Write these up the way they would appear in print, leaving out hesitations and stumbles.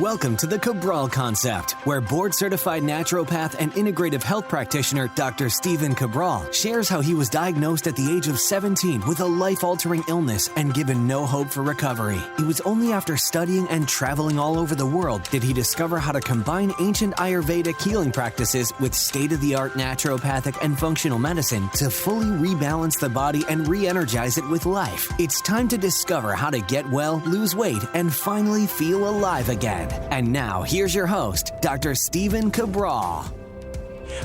Welcome to the Cabral Concept, where board-certified naturopath and integrative health practitioner Dr. Stephen Cabral shares how he was diagnosed at the age of 17 with a life-altering illness and given no hope for recovery. It was only after studying and traveling all over the world did he discover how to combine ancient Ayurvedic healing practices with state-of-the-art naturopathic and functional medicine to fully rebalance the body and re-energize it with life. It's time to discover how to get well, lose weight, and finally feel alive again. And now, here's your host, Dr. Stephen Cabral.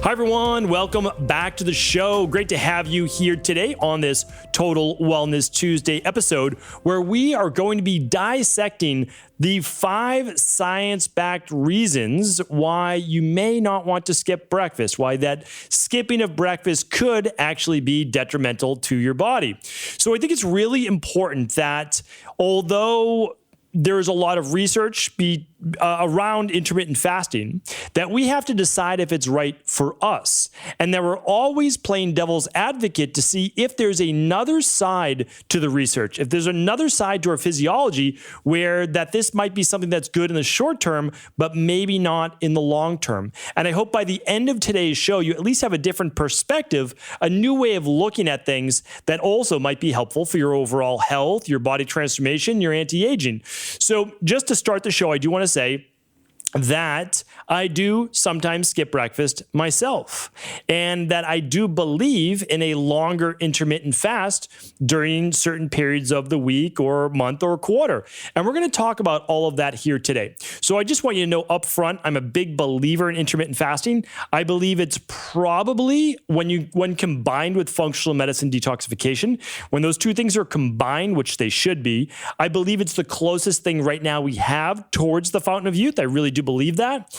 Hi, everyone. Welcome back to the show. Great to have you here today on this Total Wellness Tuesday episode, where we are going to be dissecting the 5 science-backed reasons why you may not want to skip breakfast, why that skipping of breakfast could actually be detrimental to your body. So I think it's really important that although there's a lot of research around intermittent fasting, that we have to decide if it's right for us. And that we're always playing devil's advocate to see if there's another side to the research, if there's another side to our physiology where that this might be something that's good in the short term, but maybe not in the long term. And I hope by the end of today's show, you at least have a different perspective, a new way of looking at things that also might be helpful for your overall health, your body transformation, your anti-aging. So just to start the show, I do want to say that I do sometimes skip breakfast myself, and that I do believe in a longer intermittent fast during certain periods of the week or month or quarter. And we're going to talk about all of that here today. So I just want you to know up front, I'm a big believer in intermittent fasting. I believe it's probably when combined with functional medicine detoxification, when those two things are combined, which they should be, I believe it's the closest thing right now we have towards the fountain of youth. I really do believe that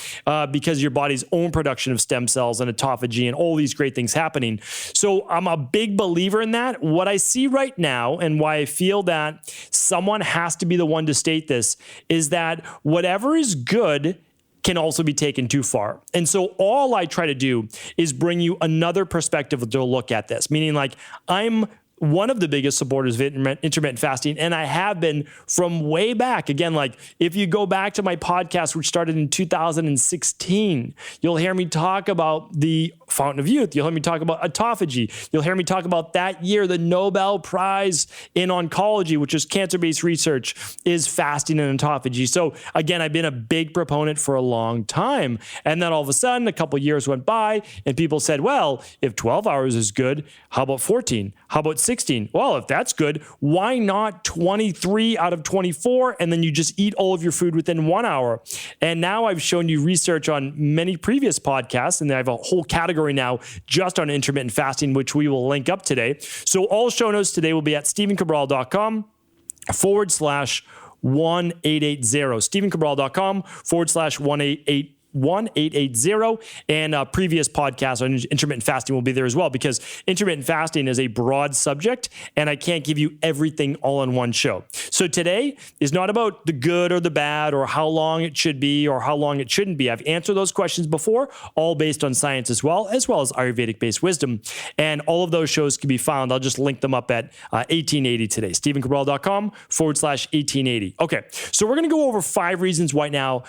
because your body's own production of stem cells and autophagy and all these great things happening. So I'm a big believer in that. What I see right now and why I feel that someone has to be the one to state this is that whatever is good can also be taken too far. And so all I try to do is bring you another perspective to look at this, meaning like I'm one of the biggest supporters of intermittent fasting, and I have been from way back. Again, like if you go back to my podcast, which started in 2016, you'll hear me talk about the fountain of youth. You'll hear me talk about autophagy. You'll hear me talk about that year, the Nobel Prize in oncology, which is cancer-based research, is fasting and autophagy. So again, I've been a big proponent for a long time. And then all of a sudden, a couple of years went by and people said, well, if 12 hours is good, how about 14? How about 16? Well, if that's good, why not 23 out of 24? And then you just eat all of your food within 1 hour. And now I've shown you research on many previous podcasts, and I have a whole category now just on intermittent fasting, which we will link up today. So all show notes today will be at stephencabral.com/1880. stephencabral.com/1880. 1880, and previous podcasts on intermittent fasting will be there as well, because intermittent fasting is a broad subject and I can't give you everything all in one show. So today is not about the good or the bad or how long it should be or how long it shouldn't be. I've answered those questions before, all based on science as well as Ayurvedic-based wisdom. And all of those shows can be found. I'll just link them up at 1880 today, stephencabral.com/1880. Okay, so we're going to go over 5 reasons right now,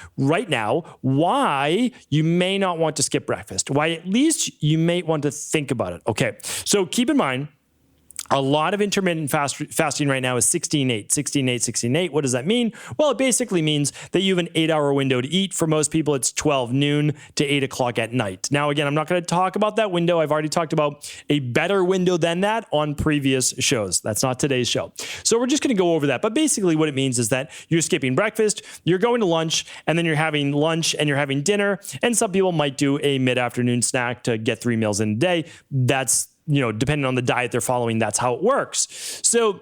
why you may not want to skip breakfast, why at least you may want to think about it. Okay, so keep in mind, a lot of intermittent fasting right now is 16-8, 16-8, 16-8. What does that mean? Well, it basically means that you have an 8-hour window to eat. For most people, it's 12 noon to 8 o'clock at night. Now, again, I'm not going to talk about that window. I've already talked about a better window than that on previous shows. That's not today's show. So we're just going to go over that. But basically what it means is that you're skipping breakfast, you're going to lunch, and then you're having lunch and you're having dinner. And some people might do a mid-afternoon snack to get 3 meals in a day. That's depending on the diet they're following, that's how it works. So,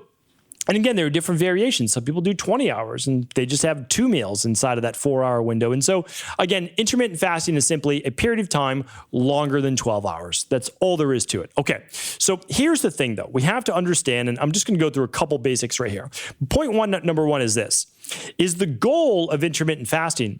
and again, there are different variations. Some people do 20 hours and they just have 2 meals inside of that 4-hour window. And so again, intermittent fasting is simply a period of time longer than 12 hours. That's all there is to it. Okay. So here's the thing though. We have to understand, and I'm just going to go through a couple basics right here. Number one is this. Is the goal of intermittent fasting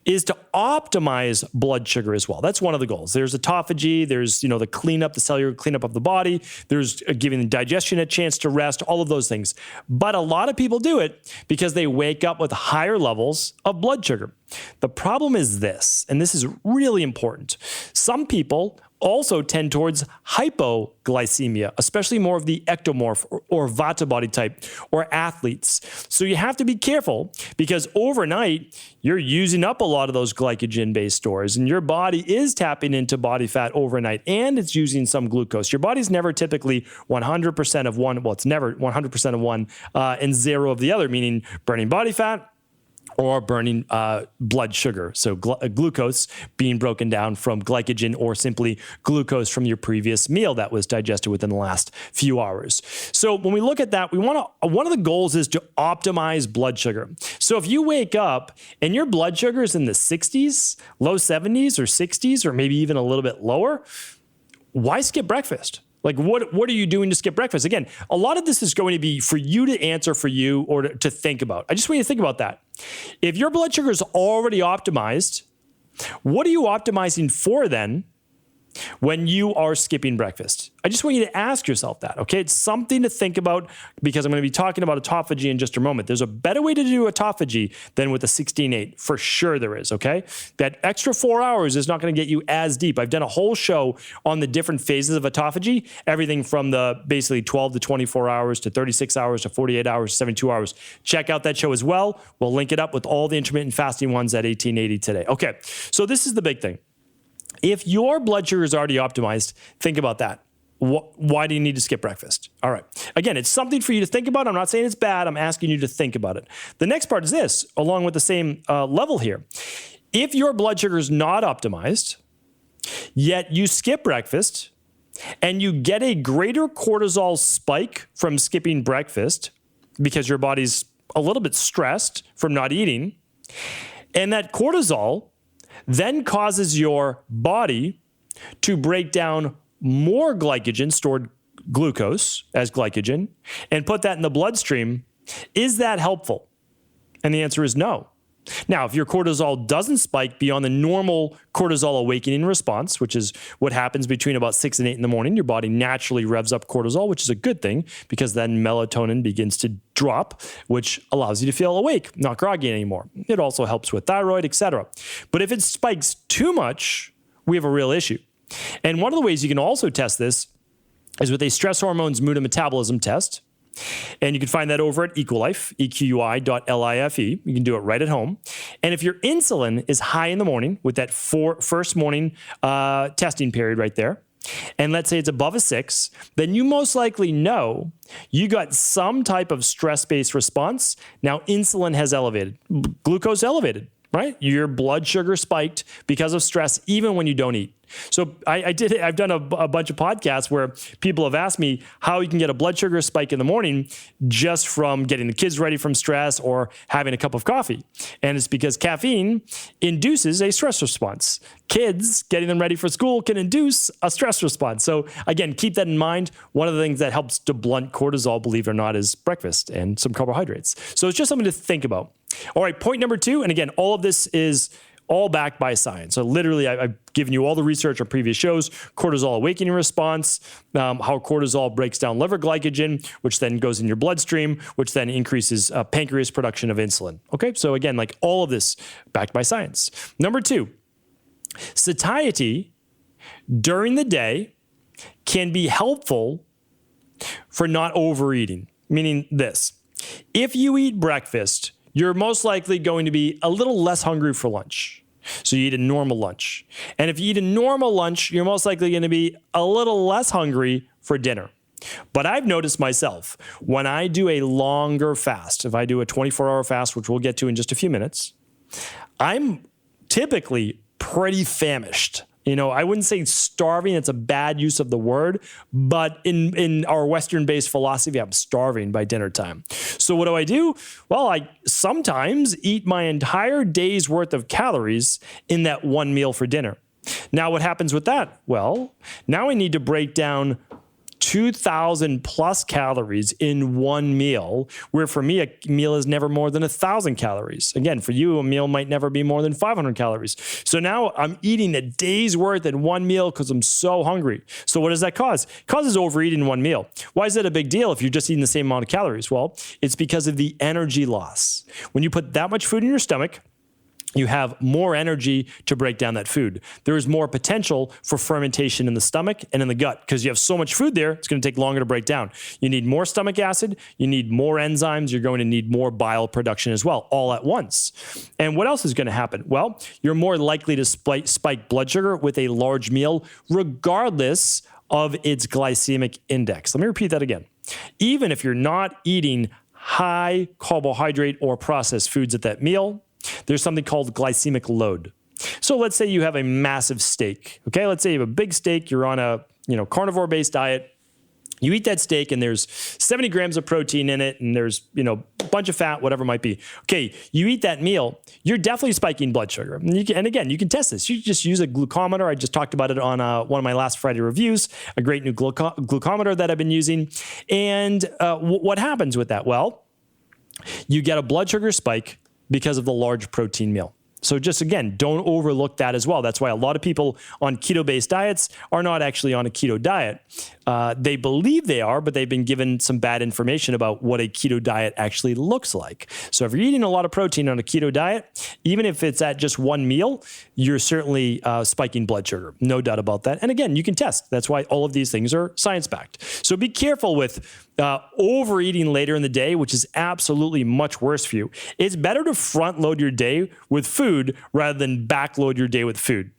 is to optimize blood sugar as well. That's one of the goals. There's autophagy, there's, the cellular cleanup of the body, there's giving the digestion a chance to rest, all of those things. but a lot of people do it because they wake up with higher levels of blood sugar. The problem is this, and this is really important. Some people also tend towards hypoglycemia, especially more of the ectomorph or Vata body type or athletes. So you have to be careful because overnight you're using up a lot of those glycogen-based stores and your body is tapping into body fat overnight and it's using some glucose. Your body's never typically 100% of one, well, it's never 100% of one and zero of the other, meaning burning body fat or burning blood sugar. So glucose being broken down from glycogen or simply glucose from your previous meal that was digested within the last few hours. So when we look at that, one of the goals is to optimize blood sugar. So if you wake up and your blood sugar is in the 60s, low 70s or 60s, or maybe even a little bit lower, why skip breakfast? Like, what are you doing to skip breakfast? Again, a lot of this is going to be for you to answer for you or to think about. I just want you to think about that. If your blood sugar is already optimized, what are you optimizing for then when you are skipping breakfast? I just want you to ask yourself that, okay? It's something to think about because I'm going to be talking about autophagy in just a moment. There's a better way to do autophagy than with a 16-8. For sure there is, okay? That extra 4 hours is not going to get you as deep. I've done a whole show on the different phases of autophagy, everything from the basically 12 to 24 hours to 36 hours to 48 hours to 72 hours. Check out that show as well. We'll link it up with all the intermittent fasting ones at 1880 today. Okay, so this is the big thing. If your blood sugar is already optimized, think about that. Why do you need to skip breakfast? All right. Again, it's something for you to think about. I'm not saying it's bad. I'm asking you to think about it. The next part is this, along with the same level here. If your blood sugar is not optimized, yet you skip breakfast and you get a greater cortisol spike from skipping breakfast because your body's a little bit stressed from not eating, and that cortisol then causes your body to break down more glycogen, stored glucose as glycogen, and put that in the bloodstream, is that helpful? And the answer is no. Now, if your cortisol doesn't spike beyond the normal cortisol awakening response, which is what happens between about 6 and 8 in the morning, your body naturally revs up cortisol, which is a good thing because then melatonin begins to drop, which allows you to feel awake, not groggy anymore. It also helps with thyroid, etc. But if it spikes too much, we have a real issue. And one of the ways you can also test this is with a stress hormones mood and metabolism test. And you can find that over at Equilife, EQUI.life. You can do it right at home. And if your insulin is high in the morning with that first morning testing period right there, and let's say it's above a 6, then you most likely know you got some type of stress-based response. Now, insulin has elevated, glucose elevated, right? Your blood sugar spiked because of stress, even when you don't eat. So I've done a bunch of podcasts where people have asked me how you can get a blood sugar spike in the morning just from getting the kids ready from stress or having a cup of coffee. And it's because caffeine induces a stress response. Kids, getting them ready for school can induce a stress response. So again, keep that in mind. One of the things that helps to blunt cortisol, believe it or not, is breakfast and some carbohydrates. So it's just something to think about. All right, point number 2, and again, all of this is all backed by science. So literally, I've given you all the research on previous shows, cortisol awakening response, how cortisol breaks down liver glycogen, which then goes in your bloodstream, which then increases pancreas production of insulin. Okay, so again, like all of this backed by science. Number 2, satiety during the day can be helpful for not overeating, meaning this. If you eat breakfast, you're most likely going to be a little less hungry for lunch. So you eat a normal lunch. And if you eat a normal lunch, you're most likely going to be a little less hungry for dinner. But I've noticed myself, when I do a longer fast, if I do a 24-hour fast, which we'll get to in just a few minutes, I'm typically pretty famished. You know, I wouldn't say starving. It's a bad use of the word, but in our Western-based philosophy, I'm starving by dinner time. So what do? Well, I sometimes eat my entire day's worth of calories in that one meal for dinner. Now, what happens with that? Well, now I need to break down 2,000 plus calories in one meal, where for me, a meal is never more than 1,000 calories. Again, for you, a meal might never be more than 500 calories. So now I'm eating a day's worth in one meal because I'm so hungry. So what does that cause? It causes overeating in one meal. Why is that a big deal if you're just eating the same amount of calories? Well, it's because of the energy loss. When you put that much food in your stomach, you have more energy to break down that food. There is more potential for fermentation in the stomach and in the gut because you have so much food there, it's going to take longer to break down. You need more stomach acid, you need more enzymes, you're going to need more bile production as well, all at once. And what else is going to happen? Well, you're more likely to spike blood sugar with a large meal, regardless of its glycemic index. Let me repeat that again. Even if you're not eating high carbohydrate or processed foods at that meal, there's something called glycemic load. So let's say you have a massive steak. Okay, let's say you have a big steak, you're on a carnivore-based diet. You eat that steak and there's 70 grams of protein in it and there's, a bunch of fat, whatever it might be. Okay, you eat that meal, you're definitely spiking blood sugar. And again, you can test this. You just use a glucometer. I just talked about it on one of my last Friday reviews, a great new glucometer that I've been using. And what happens with that? Well, you get a blood sugar spike because of the large protein meal. So just again, don't overlook that as well. That's why a lot of people on keto-based diets are not actually on a keto diet. They believe they are, but they've been given some bad information about what a keto diet actually looks like. So if you're eating a lot of protein on a keto diet, even if it's at just one meal, you're certainly spiking blood sugar. No doubt about that. And again, you can test. That's why all of these things are science-backed. So be careful with overeating later in the day, which is absolutely much worse for you. It's better to front load your day with food rather than backload your day with food.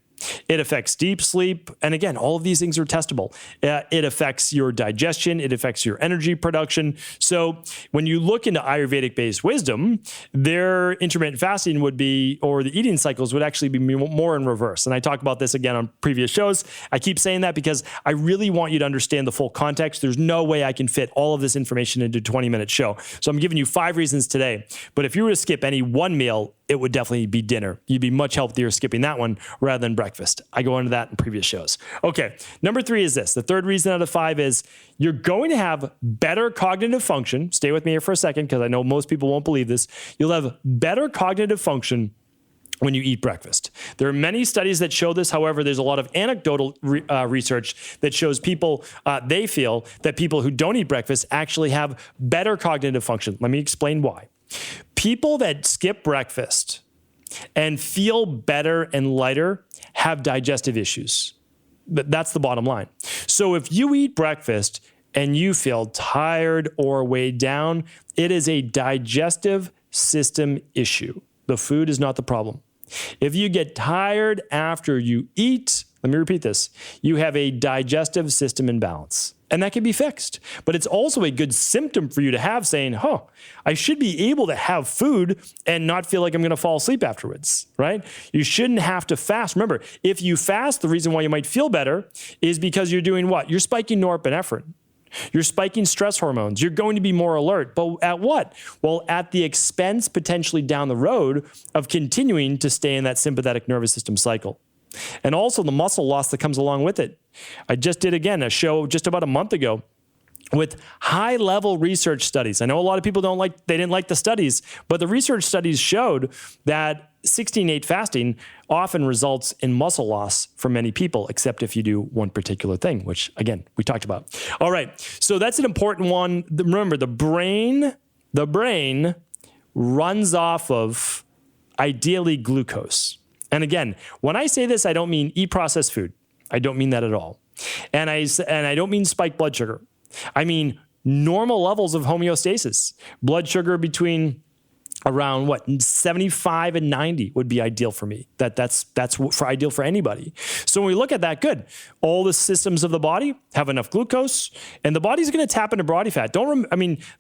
It affects deep sleep. And again, all of these things are testable. It affects your digestion. It affects your energy production. So when you look into Ayurvedic-based wisdom, their intermittent fasting would be, or the eating cycles would actually be more in reverse. And I talk about this again on previous shows. I keep saying that because I really want you to understand the full context. There's no way I can fit all of this information into a 20-minute show. So I'm giving you 5 reasons today. But if you were to skip any one meal, it would definitely be dinner. You'd be much healthier skipping that one rather than breakfast. I go into that in previous shows. Okay, number 3 is this. The third reason out of 5 is you're going to have better cognitive function. Stay with me here for a second because I know most people won't believe this. You'll have better cognitive function when you eat breakfast. There are many studies that show this. However, there's a lot of anecdotal research that shows people, they feel that people who don't eat breakfast actually have better cognitive function. Let me explain why. People that skip breakfast and feel better and lighter have digestive issues. That's the bottom line. So if you eat breakfast and you feel tired or weighed down, it is a digestive system issue. The food is not the problem. If you get tired after you eat, let me repeat this, you have a digestive system imbalance. And that can be fixed. But it's also a good symptom for you to have saying, I should be able to have food and not feel like I'm going to fall asleep afterwards, right? You shouldn't have to fast. Remember, if you fast, the reason why you might feel better is because you're doing what? You're spiking norepinephrine. You're spiking stress hormones. You're going to be more alert. But at what? Well, at the expense potentially down the road of continuing to stay in that sympathetic nervous system cycle. And also the muscle loss that comes along with it. I just did, again, a show just about a month ago with high-level research studies. I know a lot of people didn't like the studies, but the research studies showed that 16-8 fasting often results in muscle loss for many people, except if you do one particular thing, which, again, we talked about. All right, so that's an important one. Remember, the brain runs off of, ideally, glucose. And again, when I say this, I don't mean eat processed food. I don't mean that at all. And I don't mean spike blood sugar. I mean normal levels of homeostasis. Blood sugar between around 75 and 90 would be ideal for me. That's ideal for anybody. So when we look at that, good. All the systems of the body have enough glucose, and the body's going to tap into body fat.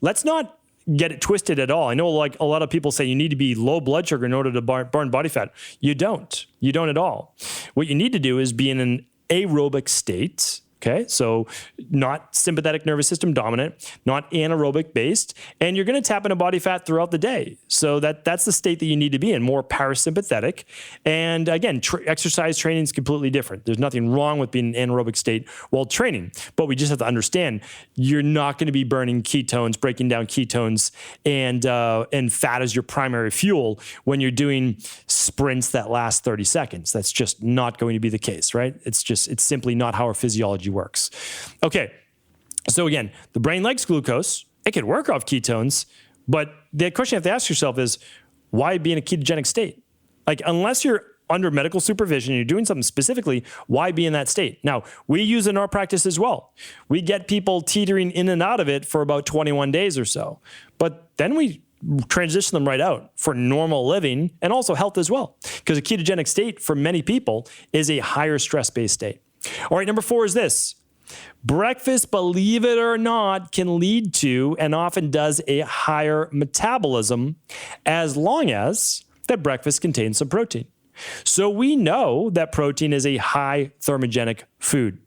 Let's not get it twisted at all. I know like a lot of people say you need to be low blood sugar in order to burn body fat. You don't at all. What you need to do is be in an aerobic state. Okay, so not sympathetic nervous system dominant, not anaerobic based, and you're going to tap into body fat throughout the day. So that's the state that you need to be in, more parasympathetic. And again, exercise training is completely different. There's nothing wrong with being in an anaerobic state while training, but we just have to understand you're not going to be burning ketones, breaking down ketones, and fat as your primary fuel when you're doing sprints that last 30 seconds. That's just not going to be the case, right? It's simply not how our physiology works. Okay, so again, the brain likes glucose. It can work off ketones, but the question you have to ask yourself is, why be in a ketogenic state? Like, unless you're under medical supervision and you're doing something specifically, why be in that state? Now, we use it in our practice as well. We get people teetering in and out of it for about 21 days or so, but then we transition them right out for normal living and also health as well, because a ketogenic state for many people is a higher stress-based state. All right, number 4 is this. Breakfast, believe it or not, can lead to and often does a higher metabolism as long as that breakfast contains some protein. So we know that protein is a high thermogenic food.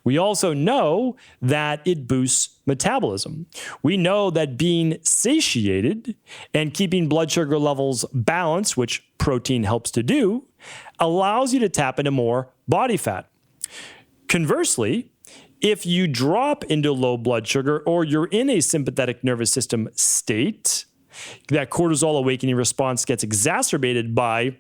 We also know that it boosts metabolism. We know that being satiated and keeping blood sugar levels balanced, which protein helps to do, allows you to tap into more body fat. Conversely, if you drop into low blood sugar or you're in a sympathetic nervous system state, that cortisol awakening response gets exacerbated by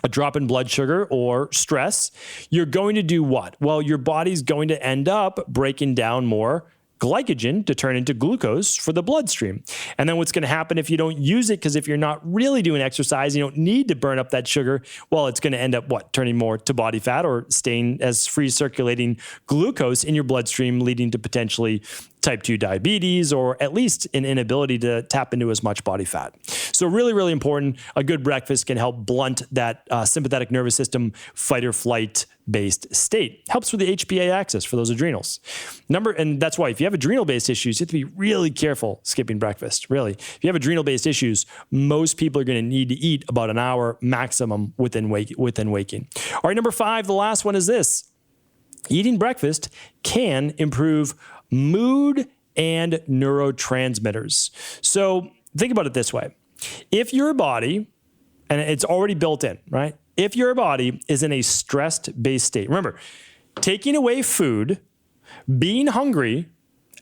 a drop in blood sugar or stress, you're going to do what? Well, your body's going to end up breaking down more glycogen to turn into glucose for the bloodstream. And then what's going to happen if you don't use it, because if you're not really doing exercise, you don't need to burn up that sugar, well, it's going to end up what? Turning more to body fat or staying as free circulating glucose in your bloodstream, leading to potentially type 2 diabetes, or at least an inability to tap into as much body fat. So really, really important. A good breakfast can help blunt that sympathetic nervous system fight or flight based state. Helps with the HPA axis for those adrenals. And that's why if you have adrenal based issues, you have to be really careful skipping breakfast. Really, if you have adrenal based issues, most people are going to need to eat about an hour maximum within waking. All right, number 5, the last one is this. Eating breakfast can improve mood and neurotransmitters. So think about it this way. If your body, and it's already built in, right? If your body is in a stressed-based state, remember, taking away food, being hungry,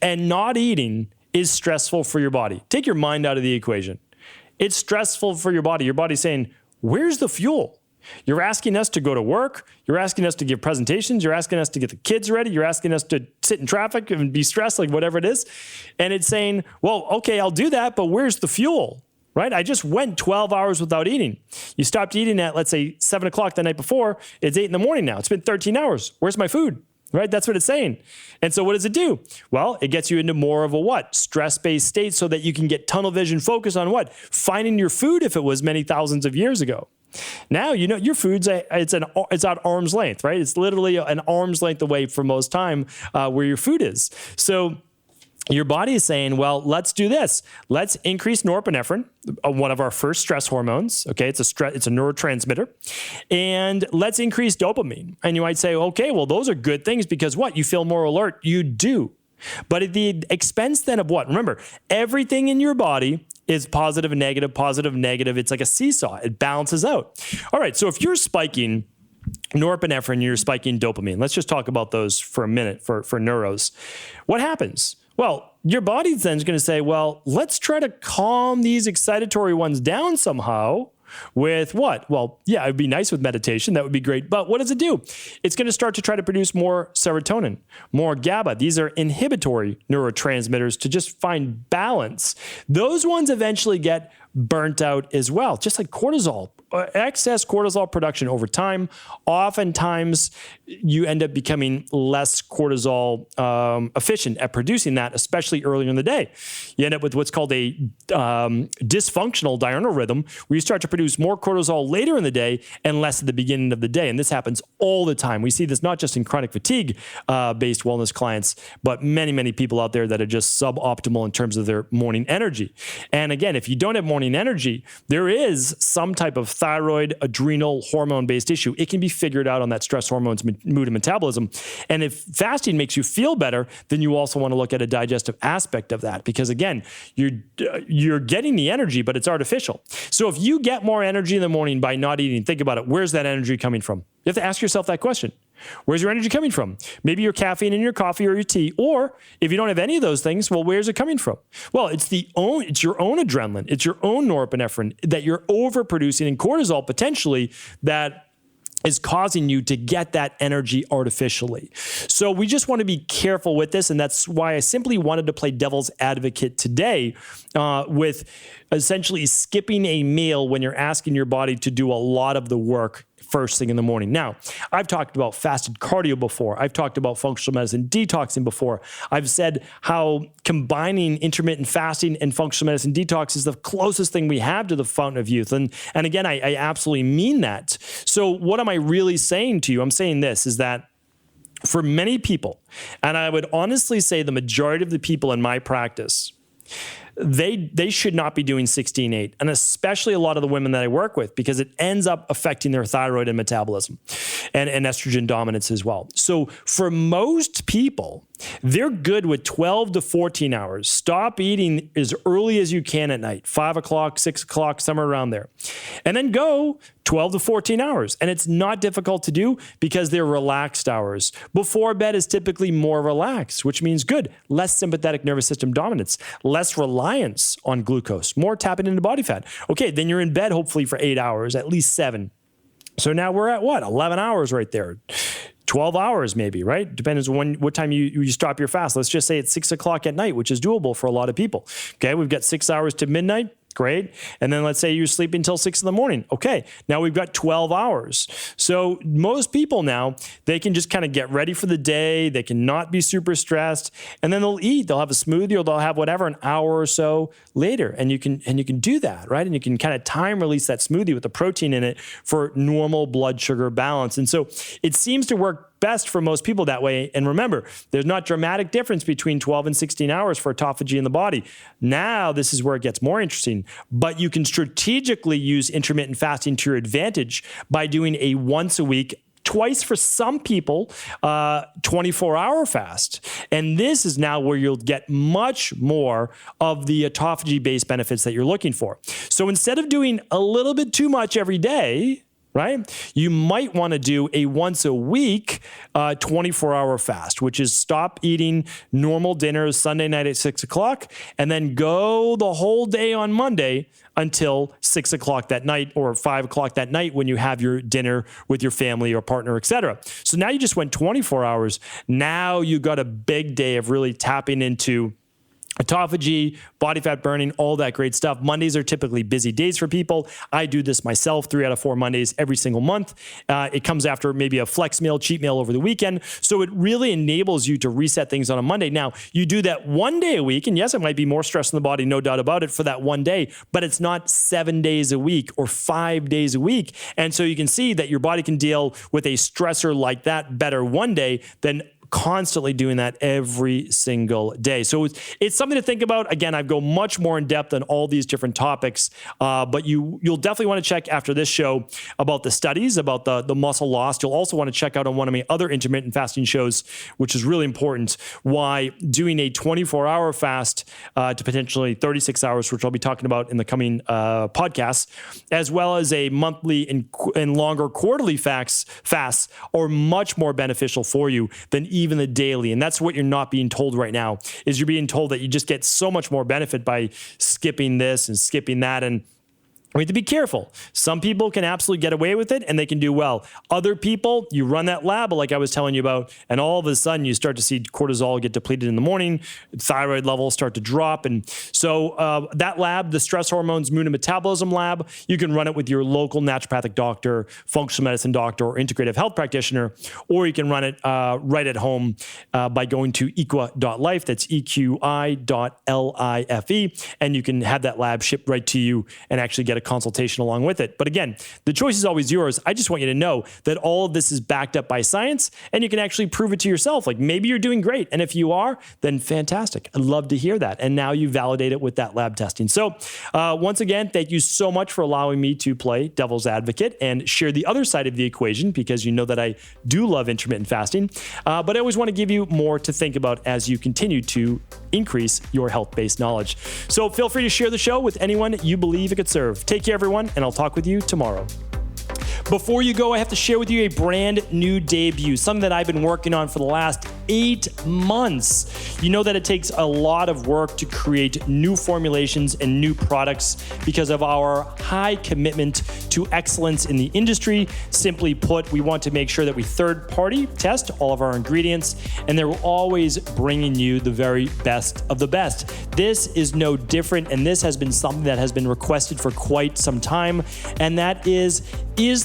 and not eating is stressful for your body. Take your mind out of the equation. It's stressful for your body. Your body's saying, where's the fuel? You're asking us to go to work. You're asking us to give presentations. You're asking us to get the kids ready. You're asking us to sit in traffic and be stressed, like whatever it is. And it's saying, well, okay, I'll do that, but where's the fuel, right? I just went 12 hours without eating. You stopped eating at, let's say, 7 o'clock the night before. It's 8 in the morning now. It's been 13 hours. Where's my food? Right? That's what it's saying. And so what does it do? Well, it gets you into more of a what? Stress-based state so that you can get tunnel vision focus on what? Finding your food if it was many thousands of years ago. Now, you know, your food's it's at arm's length, right? It's literally an arm's length away for most time where your food is. So your body is saying, well, let's do this. Let's increase norepinephrine, one of our first stress hormones. Okay, it's a neurotransmitter. And let's increase dopamine. And you might say, okay, well, those are good things because what? You feel more alert. You do. But at the expense then of what? Remember, everything in your body is positive and negative, positive, negative. It's like a seesaw. It balances out. All right, so if you're spiking norepinephrine, you're spiking dopamine. Let's just talk about those for a minute for neuros. What happens? Well, your body then is going to say, well, let's try to calm these excitatory ones down somehow with what? Well, yeah, it'd be nice with meditation. That would be great. But what does it do? It's going to start to try to produce more serotonin, more GABA. These are inhibitory neurotransmitters to just find balance. Those ones eventually get burnt out as well, just like cortisol. Excess cortisol production over time, oftentimes you end up becoming less cortisol efficient at producing that, especially earlier in the day. You end up with what's called a dysfunctional diurnal rhythm, where you start to produce more cortisol later in the day and less at the beginning of the day. And this happens all the time. We see this not just in chronic fatigue based wellness clients, but many, many people out there that are just suboptimal in terms of their morning energy. And again, if you don't have morning morning energy, there is some type of thyroid, adrenal, hormone-based issue. It can be figured out on that stress hormones, mood, and metabolism. And if fasting makes you feel better, then you also want to look at a digestive aspect of that, because again, you're getting the energy, but it's artificial. So if you get more energy in the morning by not eating, think about it. Where's that energy coming from? You have to ask yourself that question. Where's your energy coming from? Maybe your caffeine in your coffee or your tea, or if you don't have any of those things, well, where's it coming from? Well, it's your own adrenaline, it's your own norepinephrine that you're overproducing, and cortisol potentially that is causing you to get that energy artificially. So we just want to be careful with this, and that's why I simply wanted to play devil's advocate today with essentially skipping a meal when you're asking your body to do a lot of the work first thing in the morning. Now, I've talked about fasted cardio before. I've talked about functional medicine detoxing before. I've said how combining intermittent fasting and functional medicine detox is the closest thing we have to the fountain of youth. And again, I absolutely mean that. So what am I really saying to you? I'm saying this is that for many people, and I would honestly say the majority of the people in my practice, they should not be doing 16-8, and especially a lot of the women that I work with, because it ends up affecting their thyroid and metabolism and estrogen dominance as well. So for most people, they're good with 12 to 14 hours. Stop eating as early as you can at night, 5 o'clock, 6 o'clock, somewhere around there. And then go 12 to 14 hours. And it's not difficult to do because they're relaxed hours. Before bed is typically more relaxed, which means good, less sympathetic nervous system dominance, less reliance on glucose, more tapping into body fat. Okay, then you're in bed hopefully for 8 hours, at least 7. So now we're at what? 11 hours right there. 12 hours maybe, right? Depends on what time you stop your fast. Let's just say it's 6 o'clock at night, which is doable for a lot of people. Okay, we've got 6 hours to midnight. Great. And then let's say you sleep until 6 in the morning. Okay, now we've got 12 hours. So most people now, they can just kind of get ready for the day. They can not be super stressed. And then they'll eat. They'll have a smoothie or they'll have whatever an hour or so later. And you can do that, right? And you can kind of time release that smoothie with the protein in it for normal blood sugar balance. And so it seems to work best for most people that way. And remember, there's not dramatic difference between 12 and 16 hours for autophagy in the body. Now, this is where it gets more interesting, but you can strategically use intermittent fasting to your advantage by doing a once a week, twice for some people, 24-hour fast. And this is now where you'll get much more of the autophagy-based benefits that you're looking for. So instead of doing a little bit too much every day, right? You might want to do a once a week 24-hour fast, which is stop eating normal dinners Sunday night at 6 o'clock and then go the whole day on Monday until 6 o'clock that night or 5 o'clock that night when you have your dinner with your family or partner, etc. So now you just went 24 hours. Now you got a big day of really tapping into autophagy, body fat burning, all that great stuff. Mondays are typically busy days for people. I do this myself 3 out of 4 Mondays every single month. It comes after maybe a flex meal, cheat meal over the weekend. So it really enables you to reset things on a Monday. Now, you do that 1 day a week, and yes, it might be more stress in the body, no doubt about it, for that 1 day, but it's not 7 days a week or 5 days a week. And so you can see that your body can deal with a stressor like that better 1 day than constantly doing that every single day. So it's something to think about. Again, I go much more in depth on all these different topics, but you'll definitely want to check after this show about the studies, about the muscle loss. You'll also want to check out on one of my other intermittent fasting shows, which is really important, why doing a 24-hour fast to potentially 36 hours, which I'll be talking about in the coming podcasts, as well as a monthly and longer quarterly fasts are much more beneficial for you than even the daily. And that's what you're not being told right now, is you're being told that you just get so much more benefit by skipping this and skipping that. And we have to be careful. Some people can absolutely get away with it and they can do well. Other people, you run that lab like I was telling you about, and all of a sudden you start to see cortisol get depleted in the morning, thyroid levels start to drop. And so that lab, the stress hormones, mood and metabolism lab, you can run it with your local naturopathic doctor, functional medicine doctor, or integrative health practitioner, or you can run it right at home by going to equi.life. That's EQI.LIFE. And you can have that lab shipped right to you and actually get a consultation along with it. But again, the choice is always yours. I just want you to know that all of this is backed up by science, and you can actually prove it to yourself. Like maybe you're doing great. And if you are, then fantastic. I'd love to hear that. And now you validate it with that lab testing. So once again, thank you so much for allowing me to play devil's advocate and share the other side of the equation, because you know that I do love intermittent fasting. But I always want to give you more to think about as you continue to increase your health-based knowledge. So feel free to share the show with anyone you believe it could serve. Take care, everyone, and I'll talk with you tomorrow. Before you go, I have to share with you a brand new debut, something that I've been working on for the last 8 months. You know that it takes a lot of work to create new formulations and new products because of our high commitment to excellence in the industry. Simply put, we want to make sure that we third-party test all of our ingredients, and they're always bringing you the very best of the best. This is no different, and this has been something that has been requested for quite some time, and that is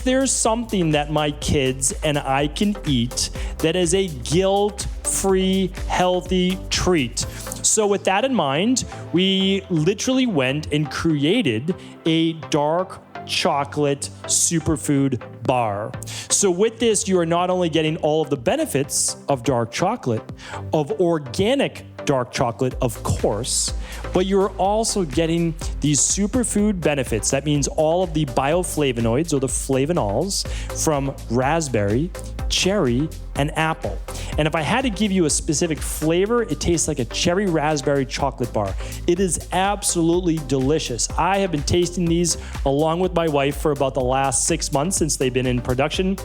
there something that my kids and I can eat that is a guilt-free, healthy treat? So with that in mind, we literally went and created a dark chocolate superfood bar. So with this, you are not only getting all of the benefits of dark chocolate, of organic dark chocolate, of course, but you're also getting these superfood benefits. That means all of the bioflavonoids or the flavanols from raspberry, cherry, and apple. And if I had to give you a specific flavor, it tastes like a cherry raspberry chocolate bar. It is absolutely delicious. I have been tasting these along with my wife for about the last 6 months since they've been in production.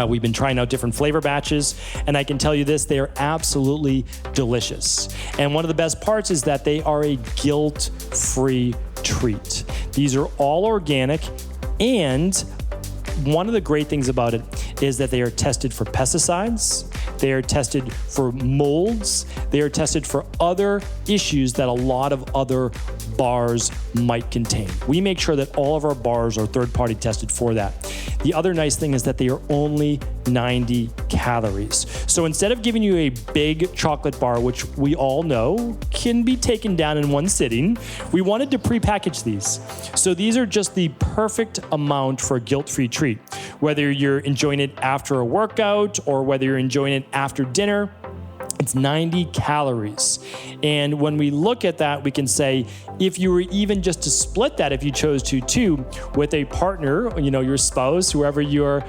We've been trying out different flavor batches, and I can tell you this, they are absolutely delicious. And one of the best parts is that they are a guilt-free treat. These are all organic, and one of the great things about it is that they are tested for pesticides, they are tested for molds, they are tested for other issues that a lot of other bars might contain. We make sure that all of our bars are third-party tested for that. The other nice thing is that they are only 90 calories. So instead of giving you a big chocolate bar, which we all know can be taken down in one sitting, we wanted to prepackage these. So these are just the perfect amount for a guilt-free treat. Whether you're enjoying it after a workout or whether you're enjoying it after dinner, it's 90 calories. And when we look at that, we can say, if you were even just to split that, if you chose to too, with a partner, you know, your spouse, whoever you're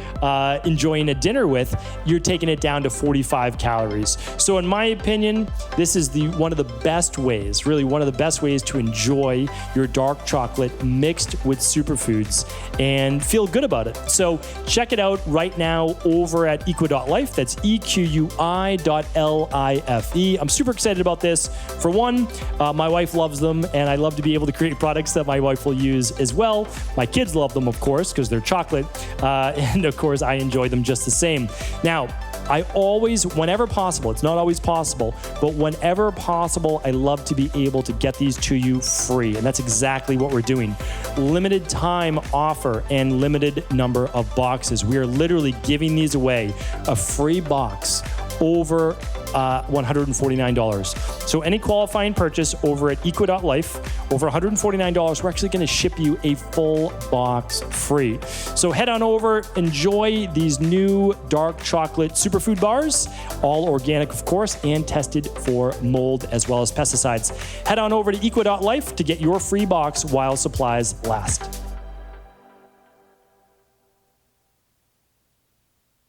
enjoying a dinner with, you're taking it down to 45 calories. So in my opinion, this is one of the best ways, really one of the best ways to enjoy your dark chocolate mixed with superfoods and feel good about it. So check it out right now over at equi.life. That's EQUI.LIFE. I'm super excited about this. For one, my wife loves them, and I love to be able to create products that my wife will use as well. My kids love them, of course, because they're chocolate. And of course, I enjoy them just the same. Now, I always, whenever possible, it's not always possible, but whenever possible, I love to be able to get these to you free. And that's exactly what we're doing. Limited time offer and limited number of boxes. We are literally giving these away, a free box over $149. So any qualifying purchase over at equi.life, over $149, we're actually going to ship you a full box free. So head on over, enjoy these new dark chocolate superfood bars, all organic, of course, and tested for mold as well as pesticides. Head on over to equi.life to get your free box while supplies last.